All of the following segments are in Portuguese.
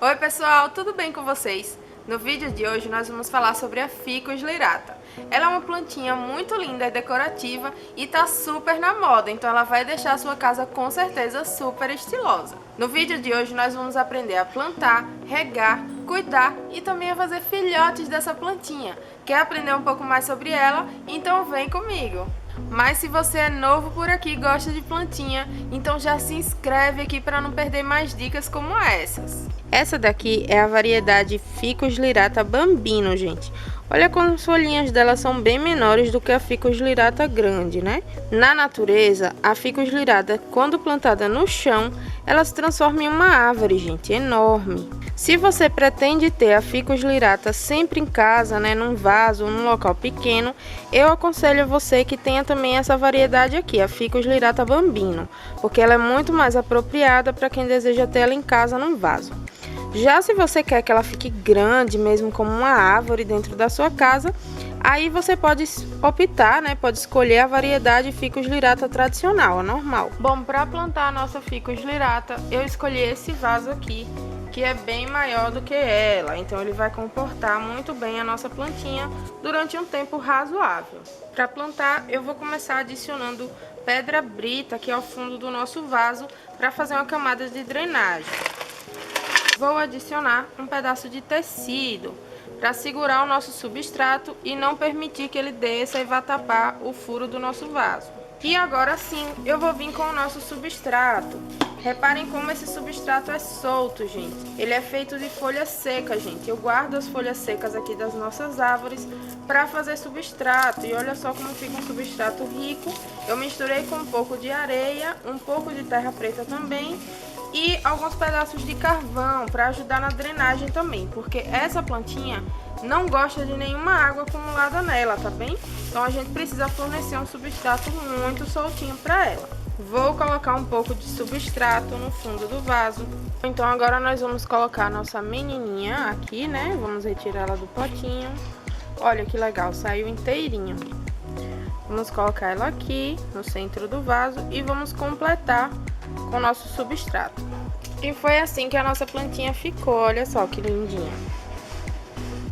Oi pessoal, tudo bem com vocês? No vídeo de hoje nós vamos falar sobre a Ficus lyrata. Ela é uma plantinha muito linda e decorativa e tá super na moda, então ela vai deixar a sua casa com certeza super estilosa. No vídeo de hoje nós vamos aprender a plantar, regar, cuidar e também a fazer filhotes dessa plantinha. Quer aprender um pouco mais sobre ela? Então vem comigo! Mas se você é novo por aqui e gosta de plantinha, então já se inscreve aqui para não perder mais dicas como essas. Essa daqui é a variedade Ficus lyrata bambino, gente. Olha como as folhinhas dela são bem menores do que a Ficus lyrata grande, né? Na natureza, a Ficus lyrata, quando plantada no chão, ela se transforma em uma árvore, gente, enorme. Se você pretende ter a Ficus lyrata sempre em casa, né, num vaso ou num local pequeno, eu aconselho você que tenha também essa variedade aqui, a Ficus lyrata bambino, porque ela é muito mais apropriada para quem deseja ter ela em casa num vaso. Já se você quer que ela fique grande, mesmo como uma árvore dentro da sua casa, aí você pode optar, né? Pode escolher a variedade Ficus lyrata tradicional, a normal. Bom, para plantar a nossa Ficus lyrata, eu escolhi esse vaso aqui, que é bem maior do que ela, então ele vai comportar muito bem a nossa plantinha durante um tempo razoável. Para plantar, eu vou começar adicionando pedra brita aqui ao fundo do nosso vaso para fazer uma camada de drenagem. Vou adicionar um pedaço de tecido para segurar o nosso substrato e não permitir que ele desça e vá tapar o furo do nosso vaso. E agora sim, eu vou vir com o nosso substrato. Reparem como esse substrato é solto, gente. Ele é feito de folha seca, gente. Eu guardo as folhas secas aqui das nossas árvores para fazer substrato. E olha só como fica um substrato rico. Eu misturei com um pouco de areia, um pouco de terra preta também e alguns pedaços de carvão para ajudar na drenagem também, porque essa plantinha não gosta de nenhuma água acumulada nela, tá bem? Então a gente precisa fornecer um substrato muito soltinho para ela. Vou colocar um pouco de substrato no fundo do vaso. Então agora nós vamos colocar a nossa menininha aqui, né? Vamos retirá-la do potinho. Olha que legal, saiu inteirinho. Vamos colocar ela aqui no centro do vaso e vamos completar com o nosso substrato. E foi assim que a nossa plantinha ficou, olha só que lindinha.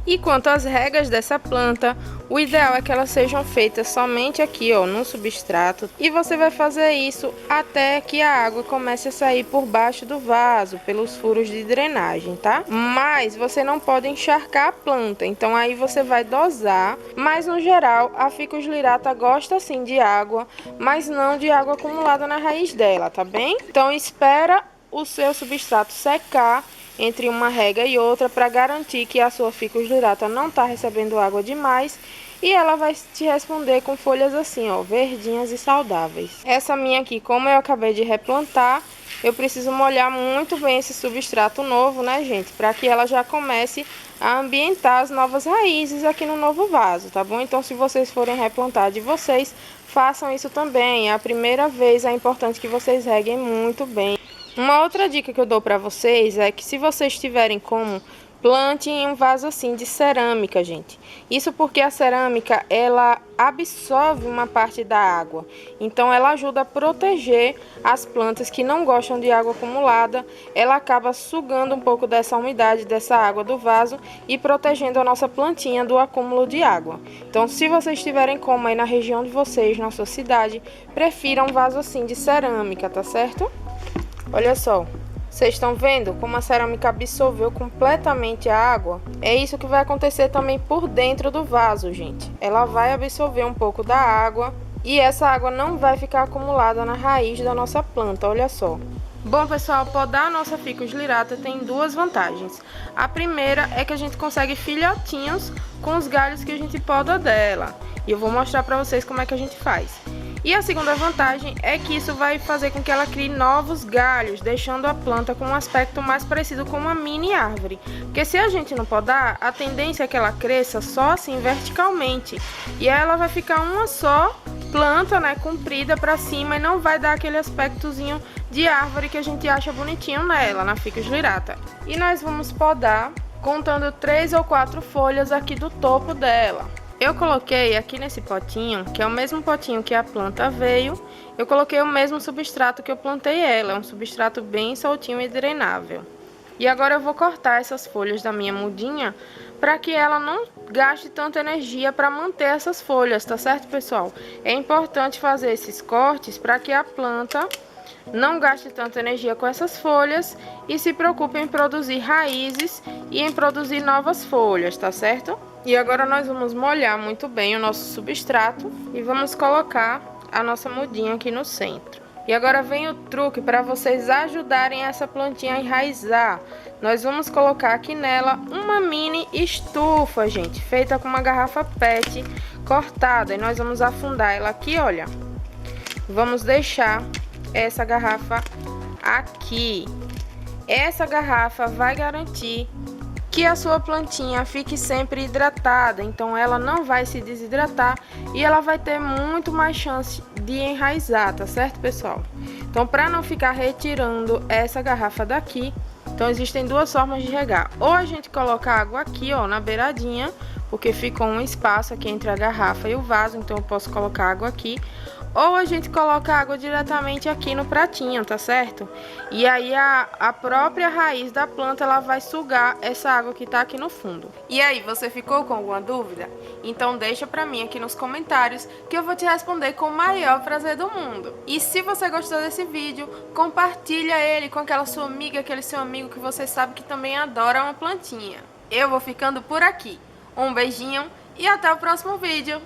E quanto às regas dessa planta, o ideal é que elas sejam feitas somente aqui, ó, no substrato. E você vai fazer isso até que a água comece a sair por baixo do vaso, pelos furos de drenagem, tá? Mas você não pode encharcar a planta, então aí você vai dosar. Mas no geral, a Ficus lyrata gosta sim de água, mas não de água acumulada na raiz dela, tá bem? Então espera o seu substrato secar entre uma rega e outra para garantir que a sua Ficus lyrata não está recebendo água demais e ela vai te responder com folhas assim, ó, verdinhas e saudáveis. Essa minha aqui, como eu acabei de replantar, eu preciso molhar muito bem esse substrato novo, né, gente, para que ela já comece a ambientar as novas raízes aqui no novo vaso, tá bom? Então, se vocês forem replantar de vocês, façam isso também. É a primeira vez, é importante que vocês reguem muito bem. Uma outra dica que eu dou para vocês é que se vocês tiverem como, plante em um vaso assim de cerâmica, gente. Isso porque a cerâmica, ela absorve uma parte da água. Então ela ajuda a proteger as plantas que não gostam de água acumulada. Ela acaba sugando um pouco dessa umidade, dessa água do vaso e protegendo a nossa plantinha do acúmulo de água. Então se vocês tiverem como aí na região de vocês, na sua cidade, prefira um vaso assim de cerâmica, tá certo? Olha só, vocês estão vendo como a cerâmica absorveu completamente a água? É isso que vai acontecer também por dentro do vaso, gente. Ela vai absorver um pouco da água e essa água não vai ficar acumulada na raiz da nossa planta, olha só. Bom, pessoal, podar a nossa Ficus lyrata tem duas vantagens. A primeira é que a gente consegue filhotinhos com os galhos que a gente poda dela. E eu vou mostrar para vocês como é que a gente faz. E a segunda vantagem é que isso vai fazer com que ela crie novos galhos, deixando a planta com um aspecto mais parecido com uma mini árvore. Porque se a gente não podar, a tendência é que ela cresça só assim verticalmente. E aí ela vai ficar uma só planta, né, comprida para cima e não vai dar aquele aspectozinho de árvore que a gente acha bonitinho nela, na Ficus lyrata. E nós vamos podar contando 3 ou 4 folhas aqui do topo dela. Eu coloquei aqui nesse potinho, que é o mesmo potinho que a planta veio, eu coloquei o mesmo substrato que eu plantei ela, é um substrato bem soltinho e drenável. E agora eu vou cortar essas folhas da minha mudinha para que ela não gaste tanta energia para manter essas folhas, tá certo, pessoal? É importante fazer esses cortes para que a planta não gaste tanta energia com essas folhas e se preocupe em produzir raízes e em produzir novas folhas, tá certo? E agora nós vamos molhar muito bem o nosso substrato e vamos colocar a nossa mudinha aqui no centro. E agora vem o truque para vocês ajudarem essa plantinha a enraizar. Nós vamos colocar aqui nela uma mini estufa, gente, feita com uma garrafa PET cortada. E nós vamos afundar ela aqui, olha. Vamos deixar essa garrafa aqui. Essa garrafa vai garantir que a sua plantinha fique sempre hidratada, então ela não vai se desidratar e ela vai ter muito mais chance de enraizar, tá certo, pessoal? Então, para não ficar retirando essa garrafa daqui, então existem duas formas de regar. Ou a gente coloca água aqui, ó, na beiradinha, porque fica um espaço aqui entre a garrafa e o vaso, então eu posso colocar água aqui. Ou a gente coloca água diretamente aqui no pratinho, tá certo? E aí a própria raiz da planta, ela vai sugar essa água que tá aqui no fundo. E aí, você ficou com alguma dúvida? Então deixa pra mim aqui nos comentários que eu vou te responder com o maior prazer do mundo. E se você gostou desse vídeo, compartilha ele com aquela sua amiga, aquele seu amigo que você sabe que também adora uma plantinha. Eu vou ficando por aqui. Um beijinho e até o próximo vídeo.